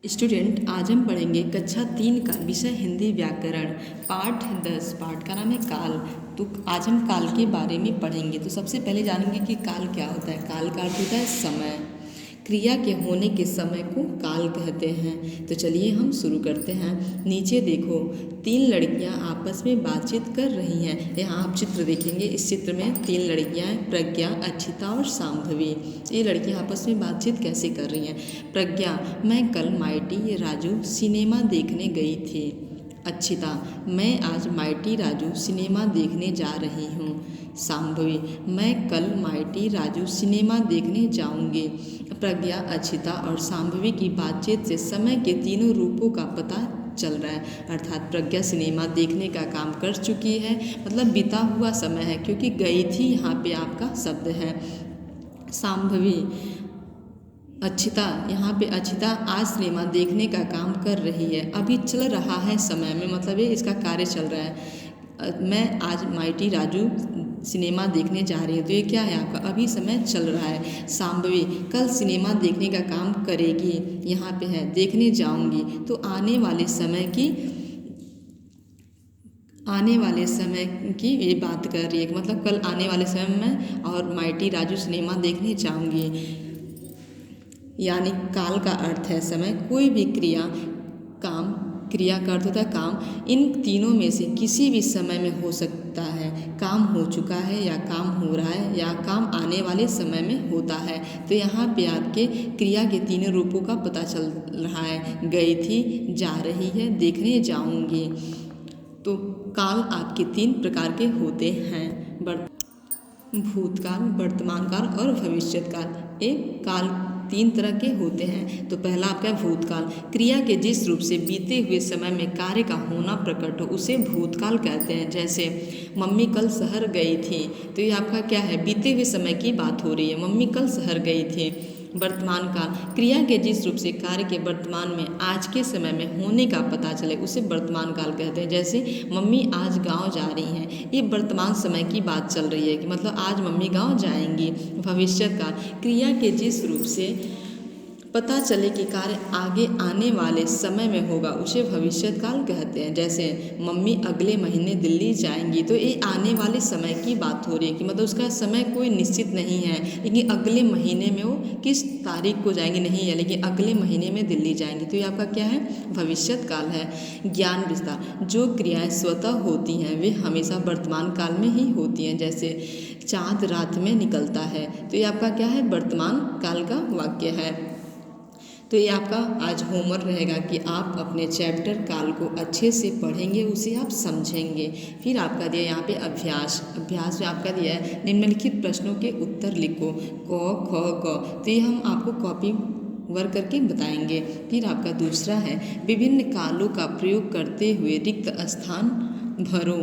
Student, आज हम पढ़ेंगे कक्षा 3 का विषय हिंदी व्याकरण पाठ 10। पाठ का नाम है काल। तो आज हम काल के बारे में पढ़ेंगे। तो सबसे पहले जानेंगे कि काल क्या होता है। काल का अर्थ होता है समय। क्रिया के होने के समय को काल कहते हैं। तो चलिए हम शुरू करते हैं। नीचे देखो, 3 लड़कियां आपस में बातचीत कर रही हैं। यहाँ आप चित्र देखेंगे। इस चित्र में 3 लड़कियां हैं, प्रज्ञा, अच्छिता और शांभवी। ये लड़कियां आपस में बातचीत कैसे कर रही हैं। प्रज्ञा, मैं कल माइटी राजू सिनेमा देखने गई थी। अच्छिता, मैं आज माइटी राजू सिनेमा देखने जा रही हूँ। शांभवी, मैं कल माइटी राजू सिनेमा देखने जाऊंगी। प्रज्ञा, अच्छिता और शांभवी की बातचीत से समय के तीनों रूपों का पता चल रहा है। अर्थात प्रज्ञा सिनेमा देखने का काम कर चुकी है, मतलब बीता हुआ समय है, क्योंकि गई थी यहाँ पे आपका शब्द है। शांभवी, अच्छिता, यहाँ पे अच्छिता आज सिनेमा देखने का काम कर रही है। अभी चल रहा है समय में, मतलब ये इसका कार्य चल रहा है। मैं आज माइटी राजू सिनेमा देखने जा रही हूँ। तो ये क्या है आपका, अभी समय चल रहा है। शांभवी कल सिनेमा देखने का काम करेगी, यहाँ पे है देखने जाऊंगी। तो आने वाले समय की ये बात कर रही है, मतलब कल आने वाले समय में और माइटी राजू सिनेमा देखने जाऊंगी। यानी काल का अर्थ है समय। कोई भी क्रिया का अर्थ होता है काम। इन तीनों में से किसी भी समय में हो सकता है। काम हो चुका है, या काम हो रहा है, या काम आने वाले समय में होता है। तो यहाँ पे आपके क्रिया के तीनों रूपों का पता चल रहा है। गई थी, जा रही है, देखने जाऊंगी। तो काल आपके 3 प्रकार के होते हैं, भूतकाल, वर्तमान काल और भविष्यत काल। एक काल 3 तरह के होते हैं। तो पहला आपका भूतकाल, क्रिया के जिस रूप से बीते हुए समय में कार्य का होना प्रकट हो उसे भूतकाल कहते हैं। जैसे मम्मी कल शहर गई थी, तो ये आपका क्या है, बीते हुए समय की बात हो रही है। मम्मी कल शहर गई थी। वर्तमान काल, क्रिया के जिस रूप से कार्य के वर्तमान में आज के समय में होने का पता चले उसे वर्तमान काल कहते हैं। जैसे मम्मी आज गांव जा रही हैं, ये वर्तमान समय की बात चल रही है कि मतलब आज मम्मी गांव जाएंगी। भविष्य काल, क्रिया के जिस रूप से पता चले कि कार्य आगे आने वाले समय में होगा उसे भविष्य काल कहते हैं। जैसे मम्मी अगले महीने दिल्ली जाएंगी, तो ये आने वाले समय की बात हो रही है कि मतलब उसका समय कोई निश्चित नहीं है, लेकिन अगले महीने में वो किस तारीख को जाएंगी नहीं है, लेकिन अगले महीने में दिल्ली जाएंगी। तो ये आपका क्या है, भविष्य काल है। ज्ञान विस्तार, जो क्रियाएं स्वतः होती हैं वे हमेशा वर्तमान काल में ही होती हैं। जैसे चाँद रात में निकलता है, तो ये आपका क्या है, वर्तमान काल का वाक्य है। तो ये आपका आज होमवर्क रहेगा कि आप अपने चैप्टर काल को अच्छे से पढ़ेंगे, उसे आप समझेंगे। फिर आपका दिया यहाँ पे अभ्यास में आपका दिया है निम्नलिखित प्रश्नों के उत्तर लिखो, क ख ग। तो ये हम आपको कॉपी वर्क करके बताएंगे। फिर आपका दूसरा है विभिन्न कालों का प्रयोग करते हुए रिक्त स्थान भरो।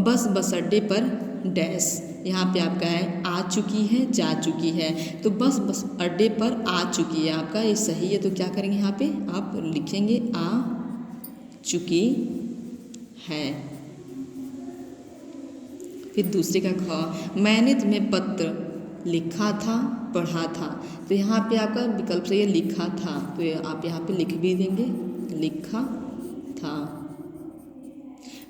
बस अड्डे पर डैश, यहाँ पे आपका है आ चुकी है, जा चुकी है। तो बस अड्डे पर आ चुकी है, आपका ये सही है। तो क्या करेंगे, यहाँ पे आप लिखेंगे आ चुकी है। फिर दूसरे का ख, मैंने तुम्हें पत्र लिखा था, पढ़ा था। तो यहाँ पे आपका विकल्प से ये लिखा था, तो आप यहाँ पे लिख भी देंगे, लिखा था।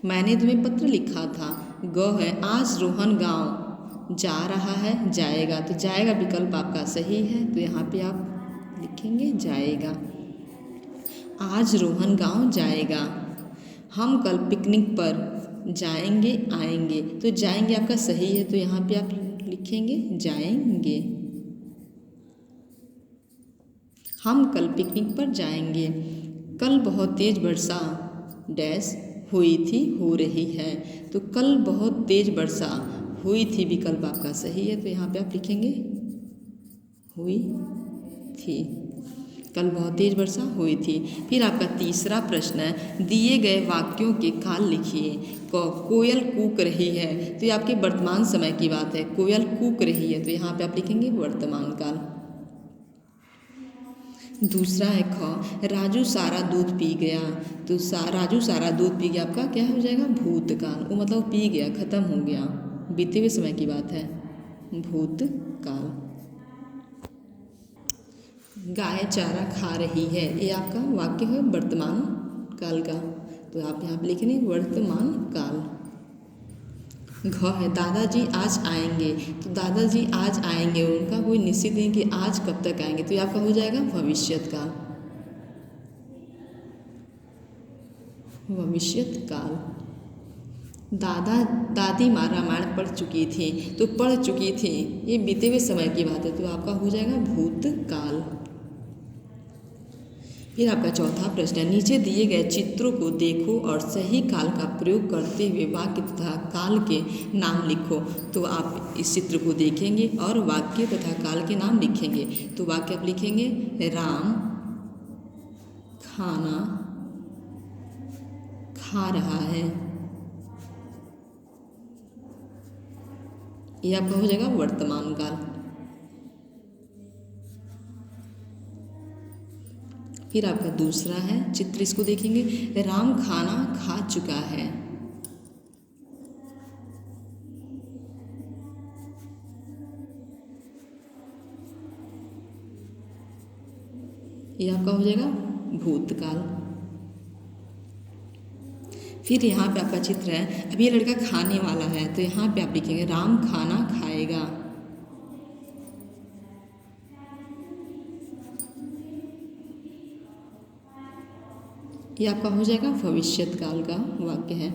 मैंने तुम्हें पत्र लिखा था। ग है आज रोहन गांव जा रहा है, जाएगा। तो जाएगा विकल्प आपका सही है, तो यहाँ पे आप लिखेंगे जाएगा। आज रोहन गांव जाएगा। हम कल पिकनिक पर जाएंगे, आएंगे। तो जाएंगे आपका सही है, तो यहाँ पे आप लिखेंगे जाएंगे। हम कल पिकनिक पर जाएंगे। कल बहुत तेज वर्षा डैश हुई थी, हो रही है। तो कल बहुत तेज वर्षा हुई थी, विकल्प आपका सही है, तो यहाँ पे आप लिखेंगे हुई थी। कल बहुत तेज वर्षा हुई थी। फिर आपका तीसरा प्रश्न है दिए गए वाक्यों के काल लिखिए। कोयल कूक रही है, तो ये आपके वर्तमान समय की बात है। कोयल कूक रही है, तो यहाँ पे आप लिखेंगे वर्तमान काल। दूसरा है ख, राजू सारा दूध पी गया। तो राजू सारा दूध पी गया, आपका क्या हो जाएगा, भूतकाल। वो मतलब पी गया, खत्म हो गया, बीते हुए समय की बात है, भूतकाल। गाय चारा खा रही है, ये आपका वाक्य है वर्तमान काल का। तो आप यहाँ पे लिखेंगे वर्तमान काल। घ है दादाजी आज आएंगे, तो दादाजी आज आएंगे, उनका कोई निश्चित नहीं कि आज कब तक आएंगे, तो ये आपका हो जाएगा भविष्यत काल। भविष्यत काल। दादा दादी माँ रामायण पढ़ चुकी थी, तो पढ़ चुकी थी ये बीते हुए समय की बात है, तो आपका हो जाएगा भूतकाल। फिर आपका चौथा प्रश्न है नीचे दिए गए चित्रों को देखो और सही काल का प्रयोग करते हुए वाक्य तथा काल के नाम लिखो। तो आप इस चित्र को देखेंगे और वाक्य तथा काल के नाम लिखेंगे। तो वाक्य आप लिखेंगे राम खाना खा रहा है, यह आपका हो जाएगा वर्तमान काल। फिर आपका दूसरा है चित्र, इसको देखेंगे राम खाना खा चुका है, यह आपका हो जाएगा भूतकाल। फिर यहाँ पे आपका चित्र है, अब ये लड़का खाने वाला है, तो यहाँ पे आप लिखेंगे राम खाना खाएगा, ये आपका हो जाएगा भविष्यत काल का वाक्य है।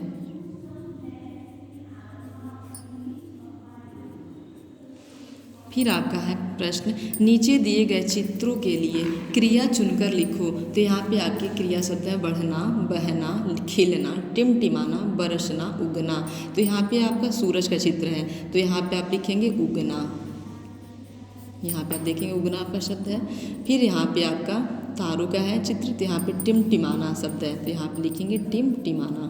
फिर आपका है प्रश्न नीचे दिए गए चित्रों के लिए क्रिया चुनकर लिखो। तो यहाँ पे आपके क्रिया शब्द है बढ़ना, बहना, खिलना, टिमटिमाना, बरसना, उगना। तो यहाँ पे आपका सूरज का चित्र है, तो यहाँ पे आप लिखेंगे उगना, यहाँ पे आप देखेंगे उगना आपका शब्द है। फिर यहाँ पे आपका तारों का है चित्र, तो यहाँ पे टिमटिमाना शब्द है, तो यहाँ पे लिखेंगे टिमटिमाना।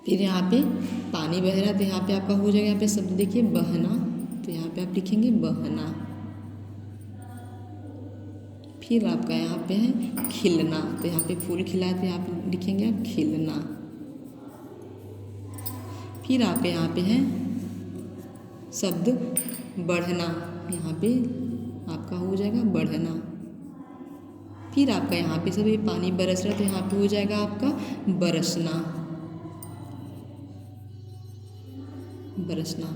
फिर यहाँ पे पानी बह रहा है, तो यहाँ पे आपका हो जाएगा, यहाँ पे शब्द देखिए बहना, तो यहाँ पे आप लिखेंगे बहना। फिर आपका यहाँ पे है खिलना, तो यहाँ पे फूल खिला है, तो यहाँ पे लिखेंगे आप खिलना। फिर आपके यहाँ पे है शब्द बढ़ना, यहाँ पे आपका हो जाएगा बढ़ना। फिर आपका यहाँ पे सब ये पानी बरस रहा है, तो यहाँ पे हो जाएगा आपका बरसना, बरसना।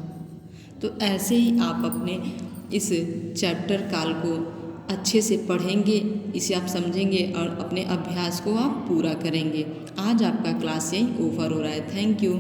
तो ऐसे ही आप अपने इस चैप्टर काल को अच्छे से पढ़ेंगे, इसे आप समझेंगे और अपने अभ्यास को आप पूरा करेंगे। आज आपका क्लास यहीं ओवर हो रहा है। Thank you.